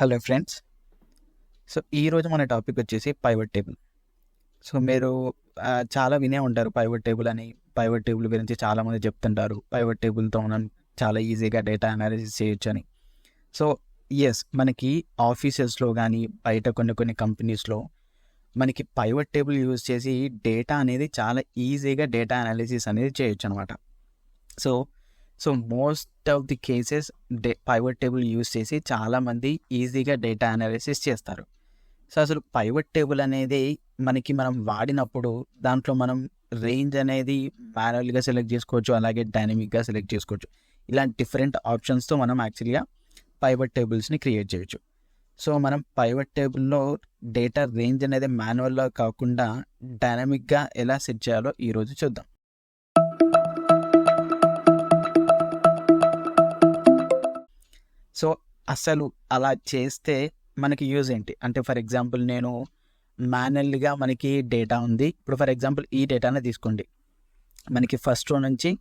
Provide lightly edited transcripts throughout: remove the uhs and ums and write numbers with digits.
Hello friends. So ఈరోజు మన topic వచ్చేసి పైవట్ టేబుల్. సో మీరు చాలా వినే ఉంటారు పైవట్ టేబుల్ అని. పైవట్ టేబుల్ గురించి చాలామంది చెప్తుంటారు. పైవట్ టేబుల్తో మనం చాలా ఈజీగా డేటా అనాలిసిస్ చేయొచ్చు అని. సో మనకి ఆఫీసెస్లో కానీ బయట కొన్ని కంపెనీస్లో మనకి పైవట్ టేబుల్ యూజ్ చేసి డేటా అనేది చాలా ఈజీగా డేటా అనాలిసిస్ అనేది చేయొచ్చు అనమాట. So most of the cases pivot table use చేసి చాలామంది ఈజీగా డేటా అనాలిసిస్ చేస్తారు. సో అసలు పైవట్ టేబుల్ అనేది మనం వాడినప్పుడు దాంట్లో మనం రేంజ్ అనేది మాన్యువల్గా సెలెక్ట్ చేసుకోవచ్చు, అలాగే డైనమిక్గా సెలెక్ట్ చేసుకోవచ్చు. ఇలాంటి డిఫరెంట్ ఆప్షన్స్తో మనం యాక్చువల్గా పైవట్ టేబుల్స్ని క్రియేట్ చేయొచ్చు. సో మనం పైవట్ టేబుల్లో డేటా రేంజ్ అనేది మాన్యువల్గా కాకుండా డైనమిక్గా ఎలా సెట్ చేయాలో ఈరోజు చూద్దాం. సో అసలు అలా చేస్తే మనకి యూజ్ ఏంటి అంటే, ఫర్ ఎగ్జాంపుల్ నేను మాన్యువల్గా మనకి డేటా ఉంది. ఇప్పుడు ఫర్ ఎగ్జాంపుల్ ఈ డేటానే తీసుకోండి. మనకి ఫస్ట్ రో నుంచి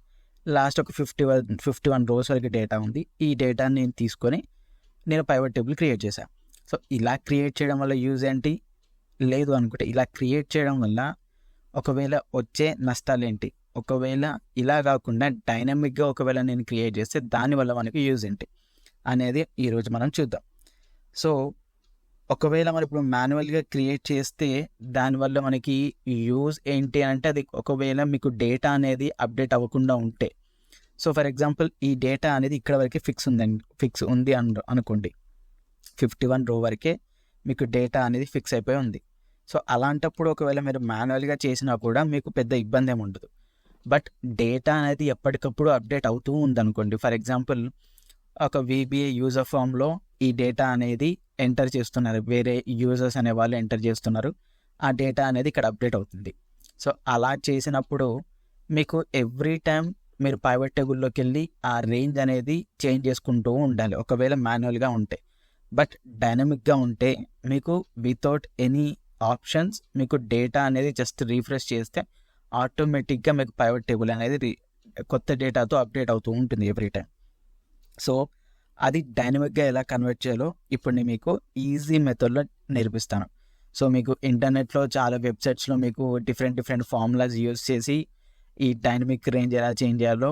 లాస్ట్ ఒక 51 రోస్ వరకు డేటా ఉంది. ఈ డేటాని నేను తీసుకొని నేను పైవట్ టేబుల్ క్రియేట్ చేశాను. సో ఇలా క్రియేట్ చేయడం వల్ల యూజ్ ఏంటి? లేదు అనుకుంటే ఇలా క్రియేట్ చేయడం వల్ల ఒకవేళ వచ్చే నష్టాలు ఏంటి? ఒకవేళ ఇలా కాకుండా డైనమిక్గా ఒకవేళ నేను క్రియేట్ చేస్తే దానివల్ల మనకి యూజ్ ఏంటి అనేది ఈరోజు మనం చూద్దాం. సో ఒకవేళ మనం ఇప్పుడు మాన్యువల్గా క్రియేట్ చేస్తే దానివల్ల మనకి యూజ్ ఏంటి అంటే, అది ఒకవేళ మీకు డేటా అనేది అప్డేట్ అవ్వకుండా ఉంటే, సో ఫర్ ఎగ్జాంపుల్ ఈ డేటా అనేది ఇక్కడ వరకే ఫిక్స్ ఉంది అనుకోండి. 51 రో వరకే మీకు డేటా అనేది ఫిక్స్ అయిపోయి ఉంది. సో అలాంటప్పుడు ఒకవేళ మీరు మాన్యువల్గా చేసినా కూడా మీకు పెద్ద ఇబ్బంది ఏమి ఉండదు. బట్ డేటా అనేది ఎప్పటికప్పుడు అప్డేట్ అవుతూ ఉందనుకోండి. ఫర్ ఎగ్జాంపుల్ ఒక VBA యూజర్ ఫామ్లో ఈ డేటా అనేది ఎంటర్ చేస్తున్నారు, వేరే యూజర్స్ అనే వాళ్ళు ఎంటర్ చేస్తున్నారు. ఆ డేటా అనేది ఇక్కడ అప్డేట్ అవుతుంది. సో అలా చేసినప్పుడు మీకు ఎవ్రీ టైం మీరు పైవట్ టేబుల్లోకి వెళ్ళి ఆ రేంజ్ అనేది చేంజ్ చేసుకుంటూ ఉండాలి ఒకవేళ మాన్యువల్గా ఉంటే. బట్ డైనమిక్గా ఉంటే మీకు వితౌట్ ఎనీ ఆప్షన్స్ మీకు డేటా అనేది జస్ట్ రీఫ్రెష్ చేస్తే ఆటోమేటిక్గా మీకు పైవట్ టేబుల్ అనేది కొత్త డేటాతో అప్డేట్ అవుతూ ఉంటుంది ఎవ్రీ టైం. సో అది డైనమిక్గా ఎలా కన్వర్ట్ చేయాలో ఇప్పుడు నేను మీకు ఈజీ మెథడ్లో నేర్పిస్తాను. సో మీకు ఇంటర్నెట్లో చాలా వెబ్సైట్స్లో మీకు డిఫరెంట్ ఫార్ములాస్ యూజ్ చేసి ఈ డైనమిక్ రేంజ్ ఎలా చేంజ్ చేయాలో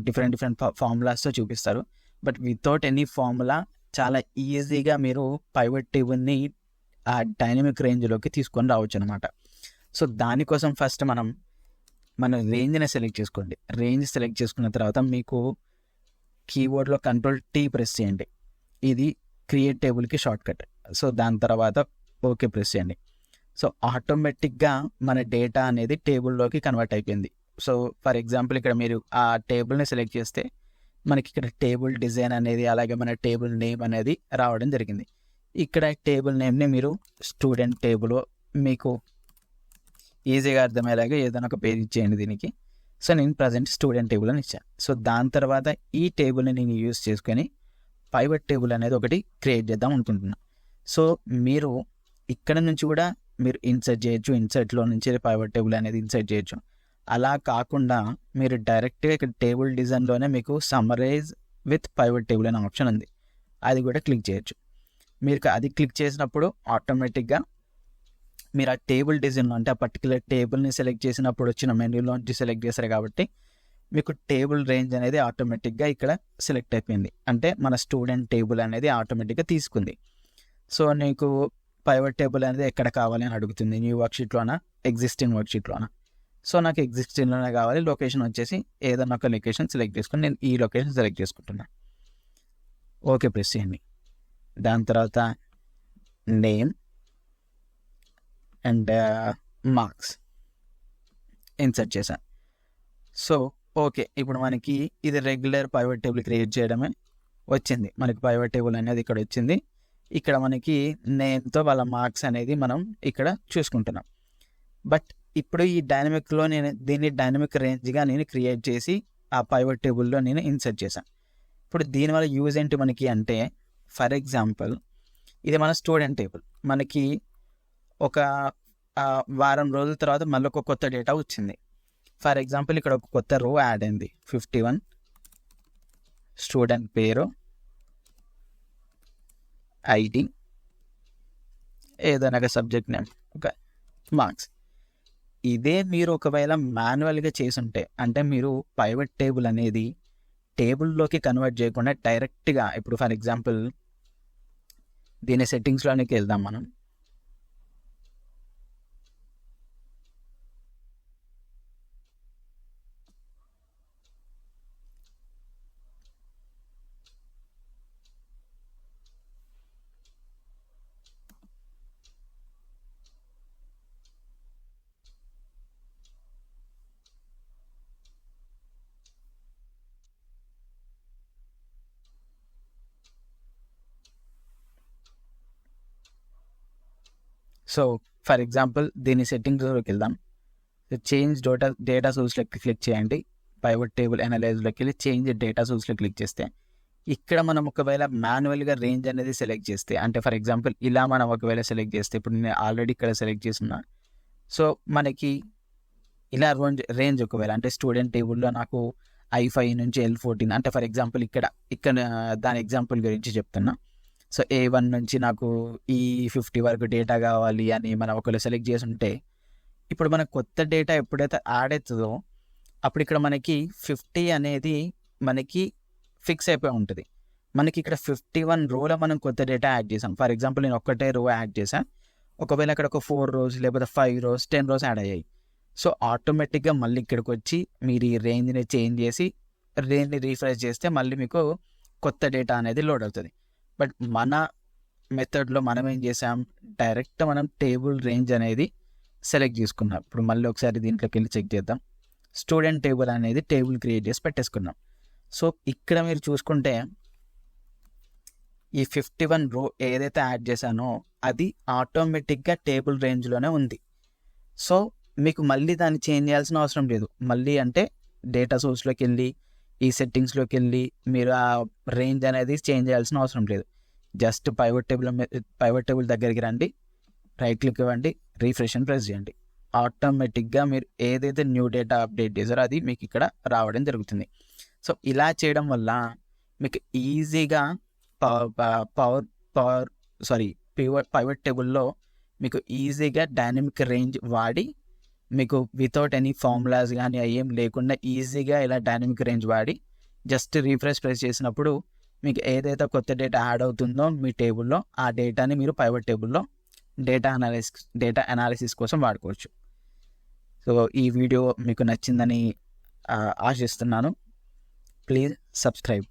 డిఫరెంట్ ఫార్ములాస్తో చూపిస్తారు. బట్ వితౌట్ ఎనీ ఫార్ములా చాలా ఈజీగా మీరు పైవట్ టేబుల్ని ఆ డైనమిక్ రేంజ్లోకి తీసుకొని రావచ్చు అనమాట. సో దానికోసం ఫస్ట్ మన రేంజ్ని సెలెక్ట్ చేసుకోండి. రేంజ్ సెలెక్ట్ చేసుకున్న తర్వాత మీకు కీబోర్డ్లో Ctrl+T ప్రెస్ చేయండి. ఇది క్రియేట్ టేబుల్కి షార్ట్ కట్. సో దాని తర్వాత ఓకే ప్రెస్ చేయండి. సో ఆటోమేటిక్గా మన డేటా అనేది టేబుల్లోకి కన్వర్ట్ అయిపోయింది. సో ఫర్ ఎగ్జాంపుల్ ఇక్కడ మీరు ఆ టేబుల్ని సెలెక్ట్ చేస్తే మనకి ఇక్కడ టేబుల్ డిజైన్ అనేది, అలాగే మన టేబుల్ నేమ్ అనేది రావడం జరిగింది. ఇక్కడ టేబుల్ నేమ్ని మీరు స్టూడెంట్ టేబుల్ మీకు ఈజీగా అర్థమయ్యేలాగా ఏదైనా ఒక పేరు ఇచ్చేయండి దీనికి. సో నేను ప్రజెంట్ స్టూడెంట్ టేబుల్ అని ఇచ్చాను. సో దాని తర్వాత ఈ టేబుల్ని నేను యూజ్ చేసుకొని పైవట్ టేబుల్ అనేది ఒకటి క్రియేట్ చేద్దాం అనుకుంటున్నాను. సో మీరు ఇక్కడ నుంచి కూడా మీరు ఇన్సర్ట్ చేయొచ్చు. ఇన్సర్ట్లో నుంచి పైవట్ టేబుల్ అనేది ఇన్సర్ట్ చేయొచ్చు. అలా కాకుండా మీరు డైరెక్ట్గా ఇక్కడ టేబుల్ డిజైన్లోనే మీకు సమ్మరైజ్ విత్ పైవట్ టేబుల్ అనే ఆప్షన్ ఉంది, అది కూడా క్లిక్ చేయొచ్చు. మీరు అది క్లిక్ చేసినప్పుడు ఆటోమేటిక్గా మీరు ఆ టేబుల్ డిజైన్లో అంటే ఆ పర్టికులర్ టేబుల్ని సెలెక్ట్ చేసినప్పుడు వచ్చిన మెనూలోంచి సెలెక్ట్ చేస్తారు కాబట్టి మీకు టేబుల్ రేంజ్ అనేది ఆటోమేటిక్గా ఇక్కడ సెలెక్ట్ అయిపోయింది. అంటే మన స్టూడెంట్ టేబుల్ అనేది ఆటోమేటిక్గా తీసుకుంది. సో నీకు పైవట్ టేబుల్ అనేది ఎక్కడ కావాలి అని అడుగుతుంది, న్యూ వర్క్షీట్లోనా ఎగ్జిస్టింగ్ వర్క్షీట్లోనా. సో నాకు ఎగ్జిస్టింగ్లోనే కావాలి. లొకేషన్ వచ్చేసి ఏదైనా ఒక లొకేషన్ సెలెక్ట్ చేసుకుని నేను ఈ లొకేషన్ సెలెక్ట్ చేసుకుంటున్నాను. ఓకే ప్రెస్ చేయండి. దాని తర్వాత నేమ్ అండ్ మార్క్స్ ఇన్సర్ట్ చేశాను. సో ఓకే, ఇప్పుడు మనకి ఇది రెగ్యులర్ పైవట్ టేబుల్ క్రియేట్ చేయడమే వచ్చింది. మనకి పైవట్ టేబుల్ అనేది ఇక్కడ వచ్చింది. ఇక్కడ మనకి నేమ్తో వాళ్ళ మార్క్స్ అనేది మనం ఇక్కడ చూసుకుంటున్నాం. బట్ ఇప్పుడు ఈ డైనమిక్లో నేను దీన్ని డైనమిక్ రేంజ్గా నేను క్రియేట్ చేసి ఆ పైవట్ టేబుల్లో నేను ఇన్సర్ట్ చేశాను. ఇప్పుడు దీనివల్ల యూజ్ ఏంటి మనకి అంటే, ఫర్ ఎగ్జాంపుల్ ఇది మన స్టూడెంట్ టేబుల్. మనకి ఒక వారం రోజుల తర్వాత మళ్ళీ ఒక కొత్త డేటా వచ్చింది. ఫర్ ఎగ్జాంపుల్ ఇక్కడ ఒక కొత్త రో యాడ్ అయింది, 51 స్టూడెంట్ పేరు ఐడి, ఏదైనా ఒక సబ్జెక్ట్ నేమ్, ఒక మార్క్స్. ఇదే మీరు ఒకవేళ మాన్యువల్గా చేసుంటే, అంటే మీరు పైవట్ టేబుల్ అనేది టేబుల్లోకి కన్వర్ట్ చేయకుండా డైరెక్ట్గా, ఇప్పుడు ఫర్ ఎగ్జాంపుల్ దీని సెట్టింగ్స్లోనికి వెళ్దాం మనం. సో ఫర్ ఎగ్జాంపుల్ దీని సెట్టింగ్స్లోకి వెళ్దాం. చేంజ్ డేటా సోర్స్లోకి క్లిక్ చేయండి. పైవట్ టేబుల్ అనలైజ్లోకి వెళ్ళి చేంజ్ డేటా సోర్స్లో క్లిక్ చేస్తే ఇక్కడ మనం ఒకవేళ మాన్యువల్గా రేంజ్ అనేది సెలెక్ట్ చేస్తే, అంటే ఫర్ ఎగ్జాంపుల్ ఇలా మనం ఒకవేళ సెలెక్ట్ చేస్తే, ఇప్పుడు నేను ఆల్రెడీ ఇక్కడ సెలెక్ట్ చేస్తున్నా. సో మనకి ఇలా రేంజ్ ఒకవేళ అంటే స్టూడెంట్ టేబుల్లో నాకు I5 నుంచి L14, అంటే ఫర్ ఎగ్జాంపుల్ ఇక్కడ దాని ఎగ్జాంపుల్ గురించి చెప్తున్నా. సో A1 నుంచి నాకు E50 వరకు డేటా కావాలి అని మనం ఒకవేళ సెలెక్ట్ చేసి ఉంటే, ఇప్పుడు మన కొత్త డేటా ఎప్పుడైతే యాడ్ అవుతుందో అప్పుడు ఇక్కడ మనకి 50 అనేది మనకి ఫిక్స్ అయిపోయి ఉంటుంది. మనకి ఇక్కడ 51 రోలో మనం కొత్త డేటా యాడ్ చేసాం. ఫర్ ఎగ్జాంపుల్ నేను ఒక్కటే రో యాడ్ చేశాను. ఒకవేళ అక్కడ ఒక 4 rows లేకపోతే 5 rows 10 rows యాడ్ అయ్యాయి. సో ఆటోమేటిక్గా మళ్ళీ ఇక్కడికి వచ్చి మీరు ఈ రేంజ్ని చేంజ్ చేసి రేంజ్ని రీఫ్రెష్ చేస్తే మళ్ళీ మీకు కొత్త డేటా అనేది లోడ్ అవుతుంది. బట్ మన మెథడ్లో మనం ఏం చేసాం, డైరెక్ట్ మనం టేబుల్ రేంజ్ అనేది సెలెక్ట్ చేసుకున్నాం. ఇప్పుడు మళ్ళీ ఒకసారి దీంట్లోకి వెళ్ళి చెక్ చేద్దాం. స్టూడెంట్ టేబుల్ అనేది టేబుల్ క్రియేట్ చేసి పెట్టేసుకున్నాం. సో ఇక్కడ మీరు చూసుకుంటే ఈ 51 రో ఏదైతే యాడ్ చేశానో అది ఆటోమేటిక్గా టేబుల్ రేంజ్లోనే ఉంది. సో మీకు మళ్ళీ దాన్ని చేంజ్ చేయాల్సిన అవసరం లేదు. మళ్ళీ అంటే డేటా సోర్స్లోకి వెళ్ళి ఈ సెట్టింగ్స్లోకి వెళ్ళి మీరు ఆ రేంజ్ అనేది చేంజ్ చేయాల్సిన అవసరం లేదు. జస్ట్ పైవట్ టేబుల్ దగ్గరికి రండి, రైట్ క్లిక్ ఇవ్వండి, రీఫ్రెష్ అని ప్రెస్ చేయండి. ఆటోమేటిక్గా మీరు ఏదైతే న్యూ డేటా అప్డేట్ చేశారో అది మీకు ఇక్కడ రావడం జరుగుతుంది. సో ఇలా చేయడం వల్ల మీకు ఈజీగా పైవట్ టేబుల్లో మీకు ఈజీగా డైనమిక్ రేంజ్ వాడి, మీకు వితౌట్ ఎనీ ఫార్ములాస్ కానీ ఏం లేకుండా ఈజీగా ఇలా డైనమిక్ రేంజ్ వాడి జస్ట్ రీఫ్రెష్ ప్రెస్ చేసినప్పుడు మీకు ఏదైతే కొత్త డేటా యాడ్ అవుతుందో మీ టేబుల్లో ఆ డేటాని మీరు పైవట్ టేబుల్లో డేటా అనాలిసిస్ కోసం వాడుకోవచ్చు. సో ఈ వీడియో మీకు నచ్చిందని ఆశిస్తున్నాను. Please subscribe.